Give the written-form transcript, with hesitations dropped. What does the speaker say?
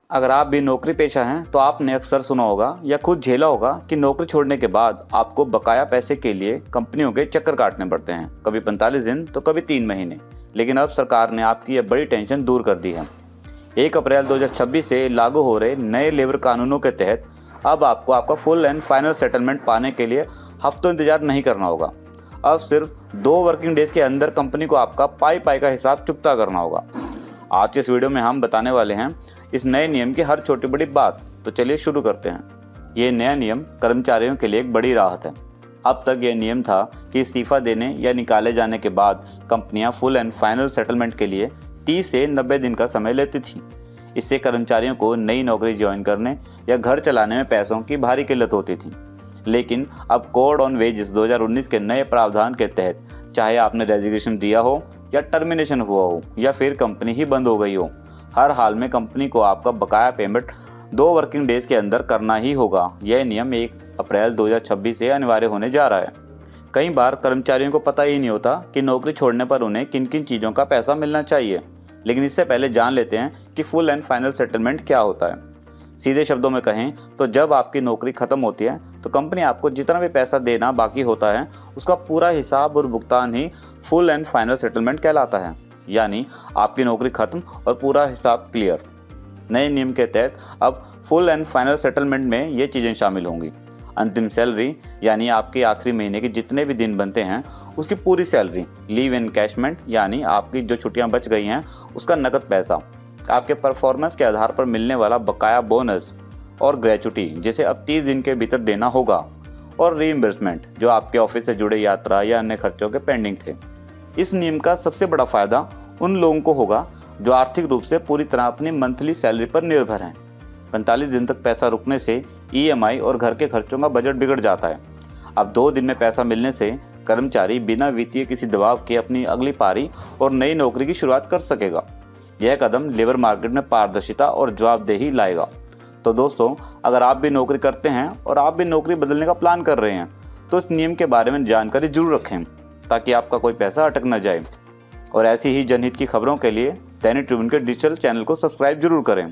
अगर आप भी नौकरी पेशा हैं तो आपने अक्सर सुना होगा या खुद झेला होगा कि नौकरी छोड़ने के बाद आपको बकाया पैसे के लिए कंपनियों के चक्कर काटने पड़ते हैं, कभी 45 दिन तो कभी 3 महीने। लेकिन अब सरकार ने आपकी यह बड़ी टेंशन दूर कर दी है। 1 अप्रैल 2026 से लागू हो रहे नए लेबर कानूनों के तहत अब आपको आपका फुल एंड फाइनल सेटलमेंट पाने के लिए हफ्तों इंतजार नहीं करना होगा। अब सिर्फ 2 वर्किंग डेज के अंदर कंपनी को आपका पाई का हिसाब चुकता करना होगा। आज के इस वीडियो में हम बताने वाले हैं इस नए नियम की हर छोटी बड़ी बात। तो चलिए शुरू करते हैं। ये नया नियम कर्मचारियों के लिए एक बड़ी राहत है। अब तक यह नियम था कि इस्तीफा देने या निकाले जाने के बाद कंपनियां फुल एंड फाइनल सेटलमेंट के लिए 30 से 90 दिन का समय लेती थीं। इससे कर्मचारियों को नई नौकरी ज्वाइन करने या घर चलाने में पैसों की भारी किल्लत होती थी। लेकिन अब कोड ऑन वेजेस 2019 के नए प्रावधान के तहत चाहे आपने रेजिग्नेशन दिया हो या टर्मिनेशन हुआ हो या फिर कंपनी ही बंद हो गई हो, हर हाल में कंपनी को आपका बकाया पेमेंट 2 वर्किंग डेज के अंदर करना ही होगा। यह नियम 1 अप्रैल 2026 से अनिवार्य होने जा रहा है। कई बार कर्मचारियों को पता ही नहीं होता कि नौकरी छोड़ने पर उन्हें किन किन चीज़ों का पैसा मिलना चाहिए। लेकिन इससे पहले जान लेते हैं कि फुल एंड फाइनल सेटलमेंट क्या होता है। सीधे शब्दों में कहें तो जब आपकी नौकरी खत्म होती है तो कंपनी आपको जितना भी पैसा देना बाकी होता है उसका पूरा हिसाब और भुगतान ही फुल एंड फाइनल सेटलमेंट कहलाता है। यानी आपकी नौकरी खत्म और पूरा हिसाब क्लियर। नए नियम के तहत अब फुल एंड फाइनल सेटलमेंट में ये चीज़ें शामिल होंगी। अंतिम सैलरी यानी आपके आखिरी महीने के जितने भी दिन बनते हैं उसकी पूरी सैलरी, लीव एनकैशमेंट यानी आपकी जो छुट्टियां बच गई हैं उसका नकद पैसा, आपके परफॉर्मेंस के आधार पर मिलने वाला बकाया बोनस और ग्रेचुटी जिसे अब 30 दिन के भीतर देना होगा, और रीइंबर्समेंट जो आपके ऑफिस से जुड़े यात्रा या अन्य खर्चों के पेंडिंग थे। इस नियम का सबसे बड़ा फायदा उन लोगों को होगा जो आर्थिक रूप से पूरी तरह अपनी मंथली सैलरी पर निर्भर हैं। 45 दिन तक पैसा रुकने से EMI और घर के खर्चों का बजट बिगड़ जाता है। अब 2 दिन में पैसा मिलने से कर्मचारी बिना वित्तीय किसी दबाव के अपनी अगली पारी और नई नौकरी की शुरुआत कर सकेगा। यह कदम लेबर मार्केट में पारदर्शिता और जवाबदेही लाएगा। तो दोस्तों, अगर आप भी नौकरी करते हैं और आप भी नौकरी बदलने का प्लान कर रहे हैं तो इस नियम के बारे में जानकारी जरूर रखें ताकि आपका कोई पैसा अटक न जाए। और ऐसी ही जनहित की खबरों के लिए दैनिक ट्रिब्यून के डिजिटल चैनल को सब्सक्राइब जरूर करें।